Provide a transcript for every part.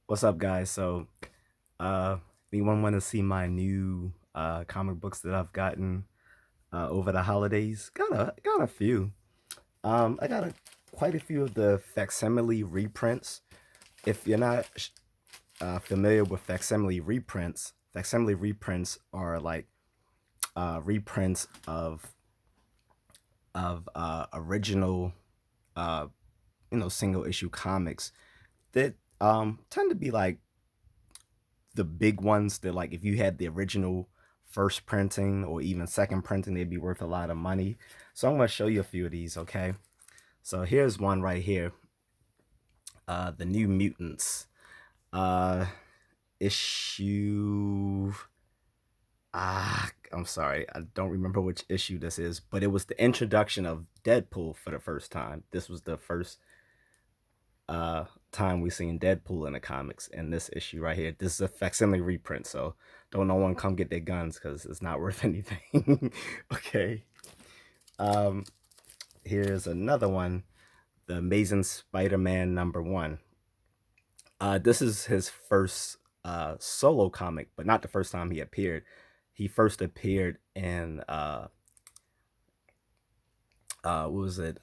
What's up, guys? So, uh, anyone want to see my new comic books that I've gotten over the holidays? Got a few. I got quite a few of the facsimile reprints. If you're not familiar with facsimile reprints are like reprints of original uh, single issue comics that tend to be like the big ones that, like, if you had the original first printing or even second printing, they'd be worth a lot of money. So I'm going to show you a few of these, okay? So here's one right here. The New Mutants. Uh issue I'm sorry, I don't remember which issue this is, but it was the introduction of Deadpool for the first time. This was the first uh time we seen Deadpool in the comics in this issue right here. This is a facsimile reprint, so don't no one come get their guns because it's not worth anything. Okay. Um, Here's another one, the Amazing Spider-Man #1. This is his first solo comic, but not the first time he appeared. He first appeared in what was it?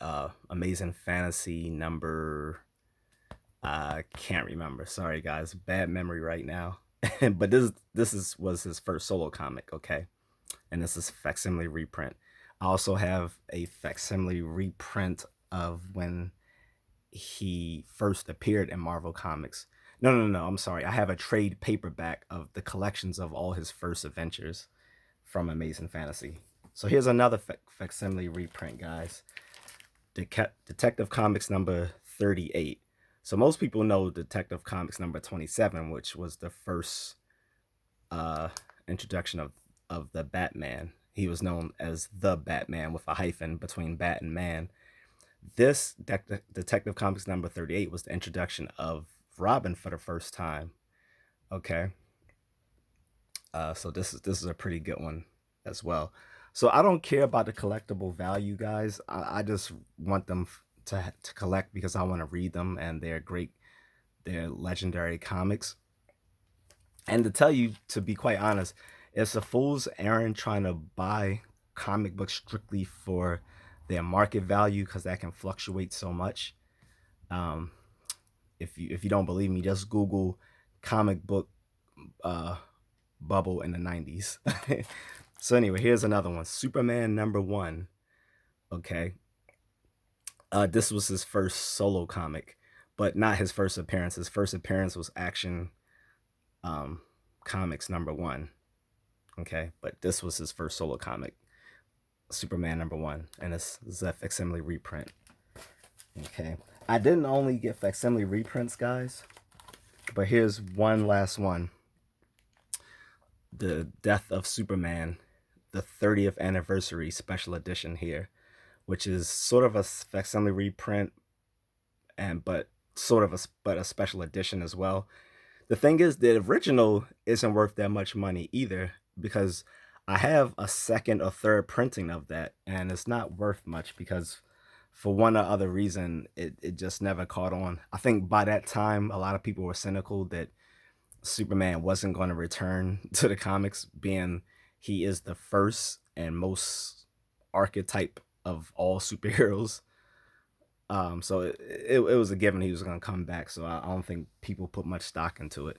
Amazing Fantasy number, I can't remember. Sorry, guys, bad memory right now. But this was his first solo comic, okay? And this is facsimile reprint. I also have a facsimile reprint of when he first appeared in Marvel Comics. No. I'm sorry. I have a trade paperback of the collections of all his first adventures from Amazing Fantasy. So here's another facsimile reprint, guys. Detective Comics number 38. So most people know Detective Comics number 27, which was the first uh, introduction of the Batman. He was known as the Batman with a hyphen between Bat and Man. This Detective Comics number 38 was the introduction of Robin for the first time. Okay. So this is a pretty good one as well. So I don't care about the collectible value, guys. I just want them to collect because I want to read them, and they're great. They're legendary comics. And to tell you, to be quite honest, it's a fool's errand trying to buy comic books strictly for their market value because that can fluctuate so much. Um, if you don't believe me, just Google comic book uh, bubble in the 90s. So anyway, here's another one, Superman #1. Okay, this was his first solo comic, but not his first appearance. His first appearance was Action um, Comics #1. Okay, but this was his first solo comic, Superman #1, and this is a facsimile reprint. Okay, I didn't only get facsimile reprints, guys, but here's one last one, the Death of Superman, the 30th anniversary special edition here, which is sort of a facsimile reprint, and but sort of a special edition as well. The thing is, the original isn't worth that much money either because I have a second or third printing of that, and it's not worth much because for one or other reason, it just never caught on. I think by that time, a lot of people were cynical that Superman wasn't going to return to the comics, being he is the first and most archetype of all superheroes. So it was a given he was going to come back. So I don't think people put much stock into it.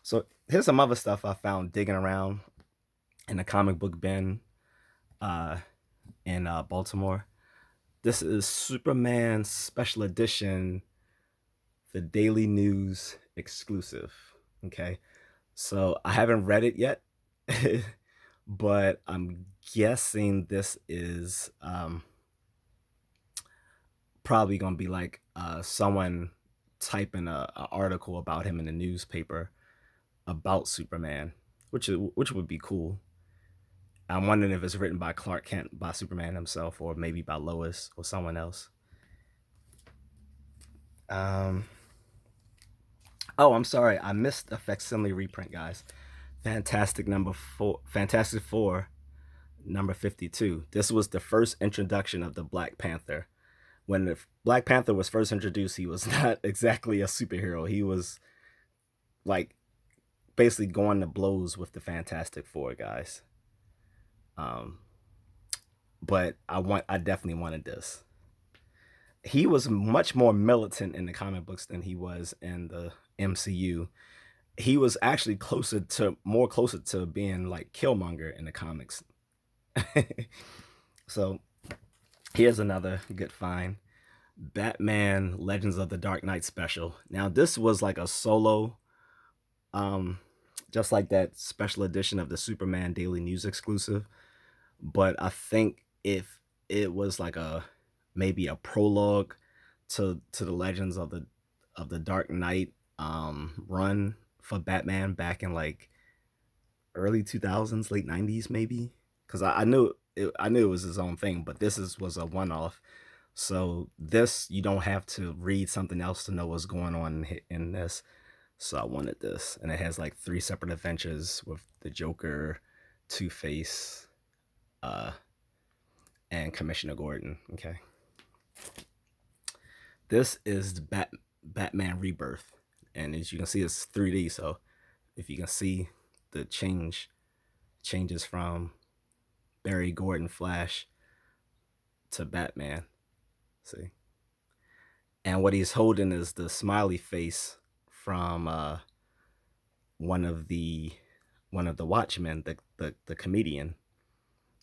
So here's some other stuff I found digging around in the comic book bin uh, in Baltimore. This is Superman Special Edition, the Daily News exclusive. Okay, so I haven't read it yet, but I'm guessing this is probably gonna be like someone typing a article about him in the newspaper about Superman, which would be cool. I'm wondering if it's written by Clark Kent, by Superman himself, or maybe by Lois or someone else. Um, oh, I'm sorry, I missed a facsimile reprint, guys. Fantastic Four number 52. This was the first introduction of the Black Panther. When the Black Panther was first introduced, he was not exactly a superhero. He was like basically going to blows with the Fantastic Four guys. Um, but I definitely wanted this. He was much more militant in the comic books than he was in the MCU. He was actually more closer to being like Killmonger in the comics. So here's another good find. Batman Legends of the Dark Knight special. Now this was like a solo, just like that special edition of the Superman Daily News exclusive. But I think if it was like maybe a prologue to the Legends of the Dark Knight run for Batman back in like early 2000s, late 90s maybe, because I knew it was his own thing, but was a one off. So this, you don't have to read something else to know what's going on in this. So I wanted this, and it has like 3 separate adventures with the Joker, Two Face, uh, and Commissioner Gordon. Okay, this is Batman Rebirth, and as you can see, it's 3D. So if you can see the changes from Barry Gordon Flash to Batman. See, and what he's holding is the smiley face from one of the Watchmen, the comedian.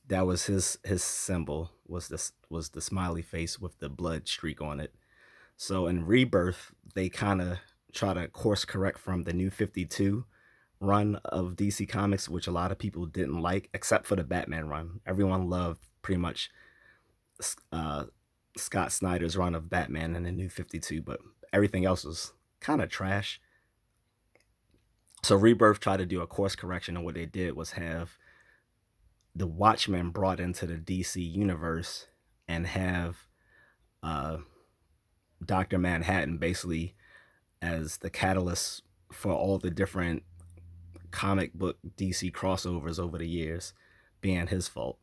That was his symbol, was the smiley face with the blood streak on it. So in Rebirth, they kind of try to course correct from the New 52 run of DC Comics, which a lot of people didn't like, except for the Batman run. Everyone loved pretty much uh, Scott Snyder's run of Batman in the New 52, but everything else was kind of trash. So Rebirth tried to do a course correction, and what they did was have the Watchmen brought into the DC universe and have uh, Dr. Manhattan basically as the catalyst for all the different comic book DC crossovers over the years being his fault.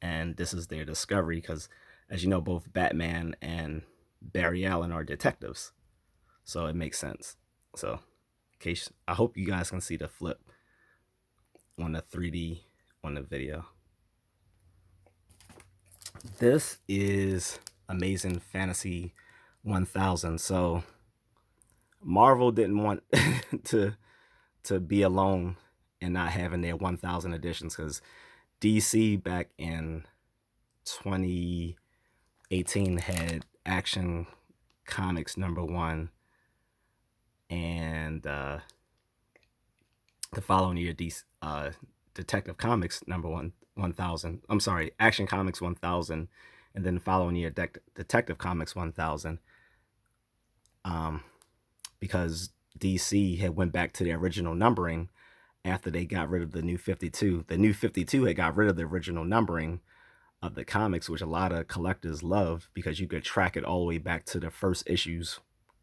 And this is their discovery because, as you know, both Batman and Barry Allen are detectives. So it makes sense. So, in case, I hope you guys can see the flip on the 3D on the video. This is Amazing Fantasy 1000. So Marvel didn't want to be alone and not having their 1000 editions, because DC back in 2018 had Action Comics #1, and the following year Detective Comics #1 1000. I'm sorry, Action Comics 1000, and then the following year Detective Comics 1000. Because DC had went back to the original numbering after they got rid of the New 52. The New 52 had got rid of the original numbering of the comics, which a lot of collectors love because you could track it all the way back to the first issues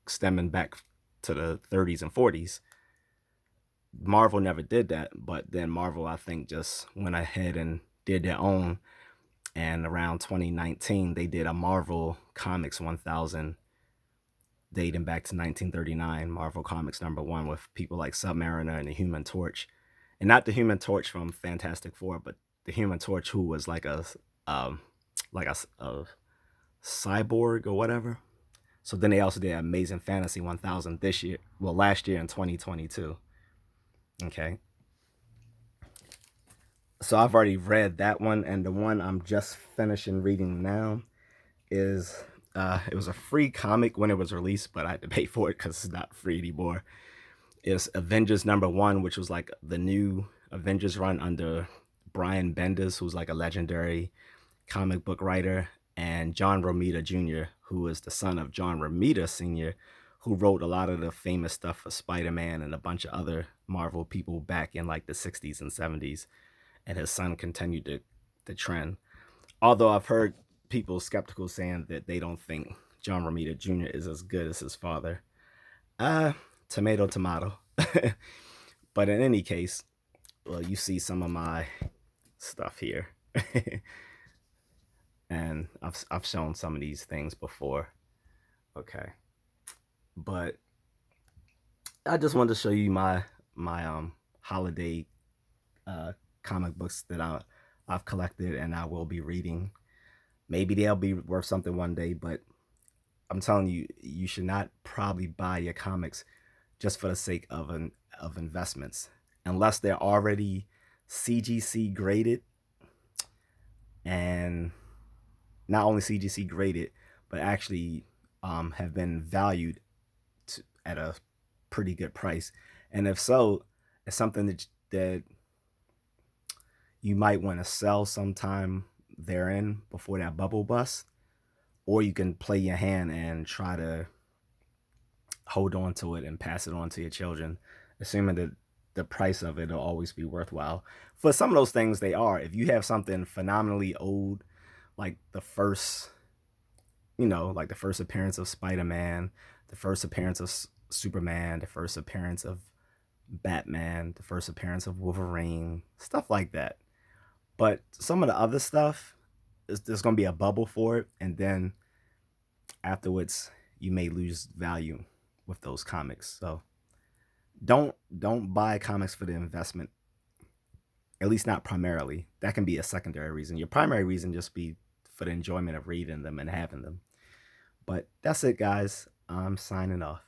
stemming back to the 30s and 40s. Marvel never did that, but then Marvel, I think, just went ahead and did their own. And around 2019, they did a Marvel Comics 1000 dating back to 1939, Marvel Comics #1, with people like Submariner and the Human Torch. And not the Human Torch from Fantastic Four, but the Human Torch who was like a cyborg or whatever. So then they also did Amazing Fantasy 1000 last year in 2022. Okay. So I've already read that one, and the one I'm just finishing reading now is it was a free comic when it was released, but I had to pay for it because it's not free anymore. It's Avengers #1, which was like the new Avengers run under Brian Bendis, who's like a legendary comic book writer, and John Romita Jr., who is the son of John Romita Sr., who wrote a lot of the famous stuff for Spider-Man and a bunch of other Marvel people back in like the 60s and 70s. And his son continued the trend. Although I've heard people skeptical saying that they don't think John Romita Jr. is as good as his father. Tomato, tomato. But in any case, well, you see some of my stuff here. And I've shown some of these things before. Okay. But I just wanted to show you my holiday uh comic books that I've collected and I will be reading. Maybe they'll be worth something one day, but I'm telling you, you should not probably buy your comics just for the sake of investments, unless they're already CGC graded, and not only CGC graded, but actually have been valued at a pretty good price. And if so, it's something that you might want to sell sometime therein before that bubble busts, or you can play your hand and try to hold on to it and pass it on to your children, assuming that the price of it will always be worthwhile. For some of those things, they are. If you have something phenomenally old, like the first, like the first appearance of Spider-Man, the first appearance of Superman, the first appearance of Batman, the first appearance of Wolverine, stuff like that. But some of the other stuff, there's going to be a bubble for it, and then afterwards, you may lose value with those comics. So don't buy comics for the investment, at least not primarily. That can be a secondary reason. Your primary reason just be for the enjoyment of reading them and having them. But that's it, guys. I'm signing off.